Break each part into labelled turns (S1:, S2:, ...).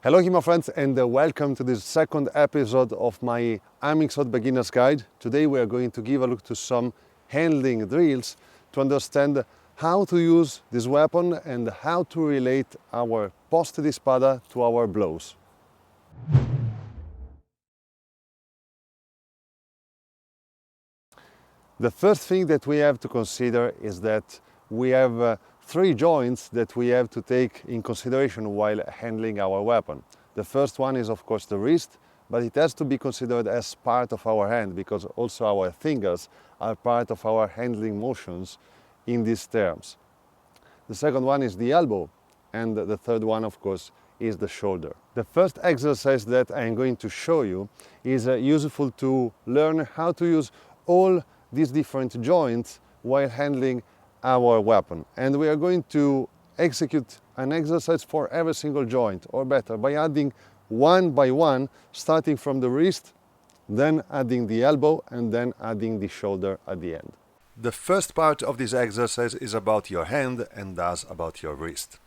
S1: Hello HEMA friends, and welcome to this second episode of my Arming Sword Beginner's Guide. Today we are going to give a look to some handling drills to understand how to use this weapon and how to relate our poste di spada to our blows. The first thing that we have to consider is that we have three joints that we have to take in consideration while handling our weapon. The first one is of course the wrist, but it has to be considered as part of our hand because also our fingers are part of our handling motions in these terms. The second one is the elbow, and the third one of course is the shoulder. The first exercise that I am going to show you is useful to learn how to use all these different joints while handling our weapon, and we are going to execute an exercise for every single joint, or better, by adding one by one, starting from the wrist, then adding the elbow, and then adding the shoulder at the end. The first part of this exercise is about your hand and thus about your wrist.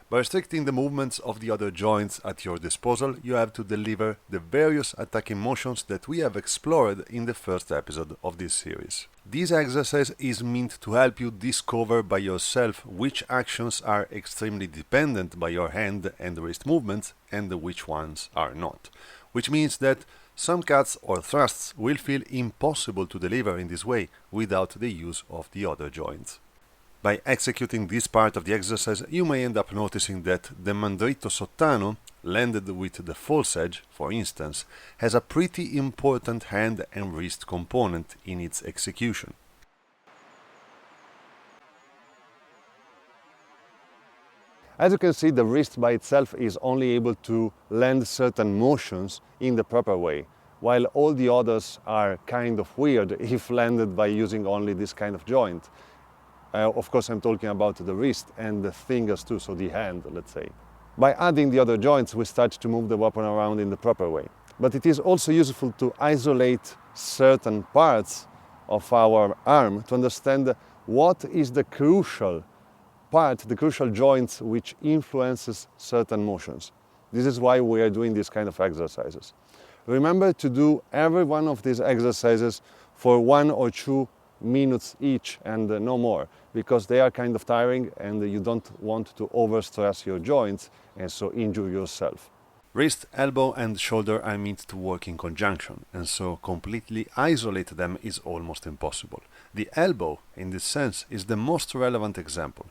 S1: By restricting the movements of the other joints at your disposal, you have to deliver the various attacking motions that we have explored in the first episode of this series. This exercise is meant to help you discover by yourself which actions are extremely dependent by your hand and wrist movements and which ones are not. Which means that some cuts or thrusts will feel impossible to deliver in this way without the use of the other joints. By executing this part of the exercise, you may end up noticing that the mandrito sottano, landed with the false edge, for instance, has a pretty important hand and wrist component in its execution. As you can see, the wrist by itself is only able to land certain motions in the proper way, while all the others are kind of weird if landed by using only this kind of joint. Of course, I'm talking about the wrist and the fingers too, so the hand, let's say. By adding the other joints, we start to move the weapon around in the proper way. But it is also useful to isolate certain parts of our arm to understand what is the crucial part, the crucial joints which influences certain motions. This is why we are doing these kind of exercises. Remember to do every one of these exercises for 1 or 2 minutes each and no more, because they are kind of tiring and you don't want to overstress your joints and so injure yourself. Wrist, elbow and shoulder are meant to work in conjunction, and so completely isolate them is almost impossible. The elbow, in this sense, is the most relevant example.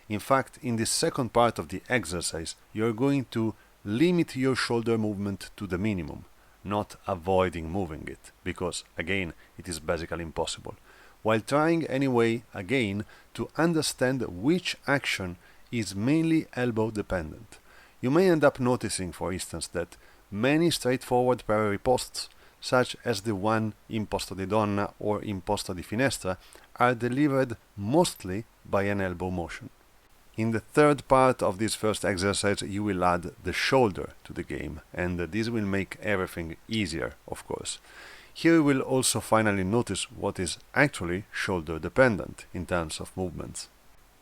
S1: In fact, in the second part of the exercise, you are going to limit your shoulder movement to the minimum, not avoiding moving it, because, again, it is basically impossible, while trying anyway, again, to understand which action is mainly elbow dependent. You may end up noticing, for instance, that many straightforward Parry ripostes, such as the one in posto di donna or in posto di finestra, are delivered mostly by an elbow motion. In the third part of this first exercise, you will add the shoulder to the game, and this will make everything easier, of course. Here we will also finally notice what is actually shoulder dependent in terms of movements.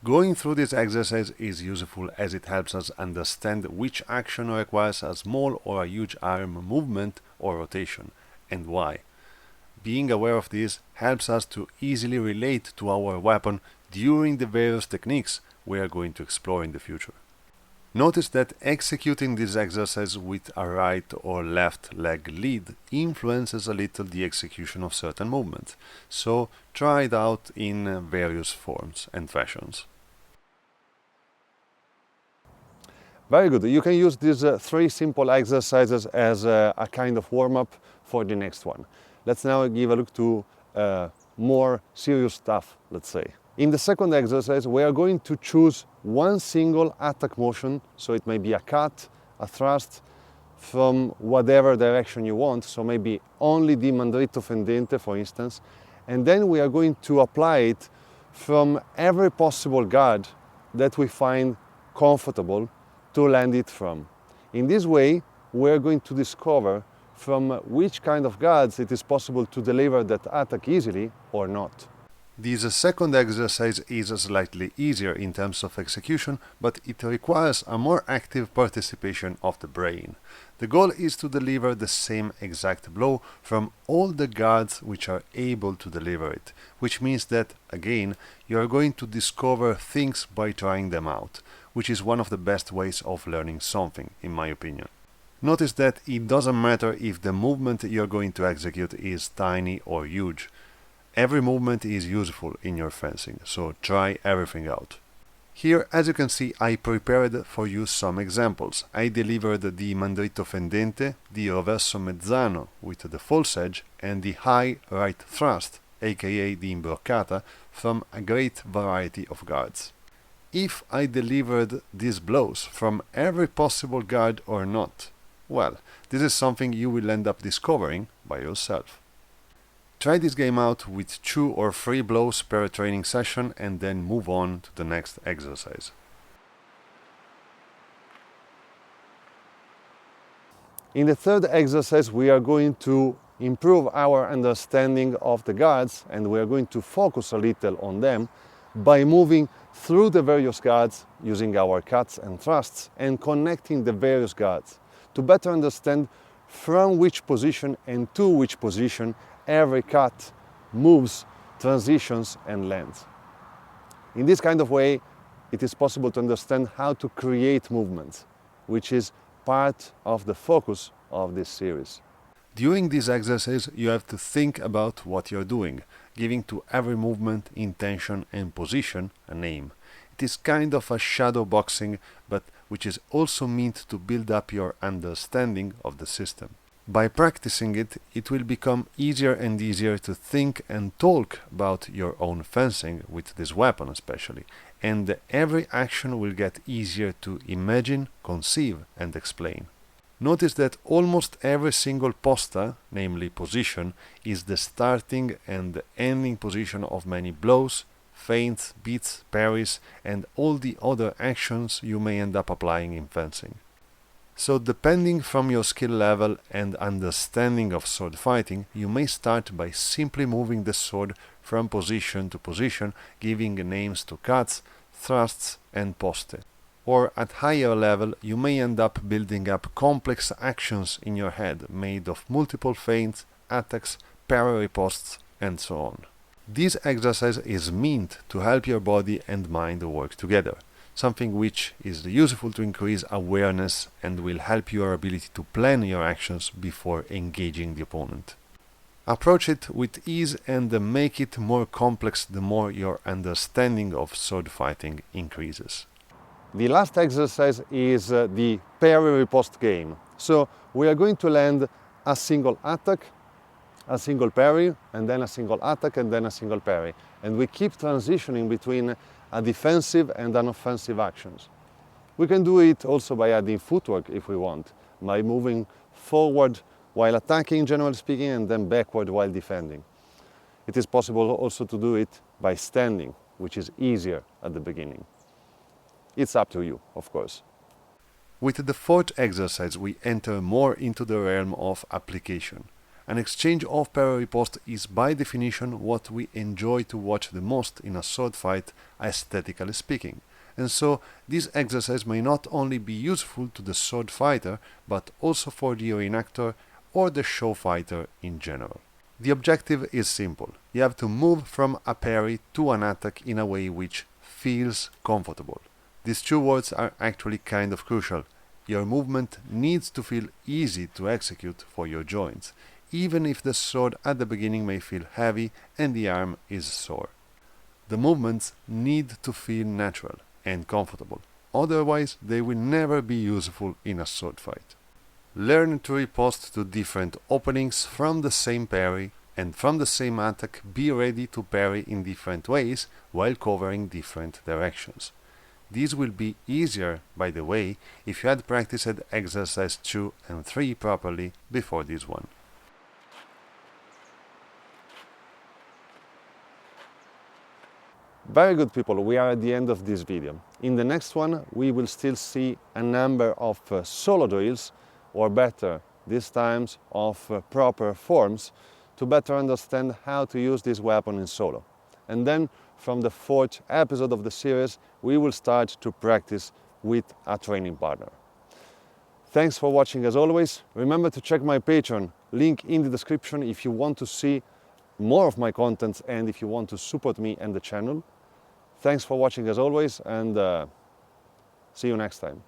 S1: Going through this exercise is useful as it helps us understand which action requires a small or a huge arm movement or rotation, and why. Being aware of this helps us to easily relate to our weapon during the various techniques we are going to explore in the future. Notice that executing this exercise with a right or left leg lead influences a little the execution of certain movements, so try it out in various forms and fashions. Very good. You can use these three simple exercises as a kind of warm-up for the next one. Let's now give a look to more serious stuff, let's say. In the second exercise, we are going to choose one single attack motion, so it may be a cut, a thrust, from whatever direction you want, so maybe only the mandrito fendente, for instance, and then we are going to apply it from every possible guard that we find comfortable to land it from. In this way, we are going to discover from which kind of guards it is possible to deliver that attack easily or not. This second exercise is slightly easier in terms of execution, but it requires a more active participation of the brain. The goal is to deliver the same exact blow from all the guards which are able to deliver it, which means that, again, you are going to discover things by trying them out, which is one of the best ways of learning something, in my opinion. Notice that it doesn't matter if the movement you're going to execute is tiny or huge. Every movement is useful in your fencing, so try everything out. Here, as you can see, I prepared for you some examples. I delivered the mandritto fendente, the roverso mezzano with the false edge, and the high right thrust, aka the imbroccata, from a great variety of guards. If I delivered these blows from every possible guard or not, well, this is something you will end up discovering by yourself. Try this game out with 2 or 3 blows per training session and then move on to the next exercise. In the third exercise, we are going to improve our understanding of the guards, and we are going to focus a little on them by moving through the various guards using our cuts and thrusts and connecting the various guards to better understand from which position and to which position every cut moves, transitions and lands. In this kind of way, it is possible to understand how to create movements, which is part of the focus of this series. During this exercise, you have to think about what you're doing, giving to every movement, intention and position a name. It is kind of a shadow boxing, but which is also meant to build up your understanding of the system. By practicing it, it will become easier and easier to think and talk about your own fencing with this weapon especially, and every action will get easier to imagine, conceive and explain. Notice that almost every single posta, namely position, is the starting and the ending position of many blows, feints, beats, parries and all the other actions you may end up applying in fencing. So depending from your skill level and understanding of sword fighting, you may start by simply moving the sword from position to position, giving names to cuts, thrusts and poste. Or at higher level, you may end up building up complex actions in your head made of multiple feints, attacks, parry ripostes and so on. This exercise is meant to help your body and mind work together, something which is useful to increase awareness and will help your ability to plan your actions before engaging the opponent. Approach it with ease and make it more complex the more your understanding of sword fighting increases. The last exercise is the Parry riposte game. So we are going to land a single attack, a single parry, and then a single attack, and then a single parry. And we keep transitioning between a defensive and an offensive actions. We can do it also by adding footwork if we want, by moving forward while attacking, generally speaking, and then backward while defending. It is possible also to do it by standing, which is easier at the beginning. It's up to you, of course. With the fourth exercise, we enter more into the realm of application. An exchange of parry riposte is by definition what we enjoy to watch the most in a sword fight, aesthetically speaking. And so this exercise may not only be useful to the sword fighter, but also for the reenactor or the show fighter in general. The objective is simple. You have to move from a parry to an attack in a way which feels comfortable. These two words are actually kind of crucial. Your movement needs to feel easy to execute for your joints, even if the sword at the beginning may feel heavy and the arm is sore. The movements need to feel natural and comfortable, otherwise they will never be useful in a sword fight. Learn to riposte to different openings from the same parry, and from the same attack be ready to parry in different ways while covering different directions. This will be easier, by the way, if you had practiced exercise 2 and 3 properly before this one. Very good people, we are at the end of this video. In the next one we will still see a number of solo drills, or better, these times of proper forms, to better understand how to use this weapon in solo. And then from the 4th episode of the series, we will start to practice with a training partner. Thanks for watching as always. Remember to check my Patreon, link in the description if you want to see more of my content and if you want to support me and the channel. Thanks for watching as always, and see you next time.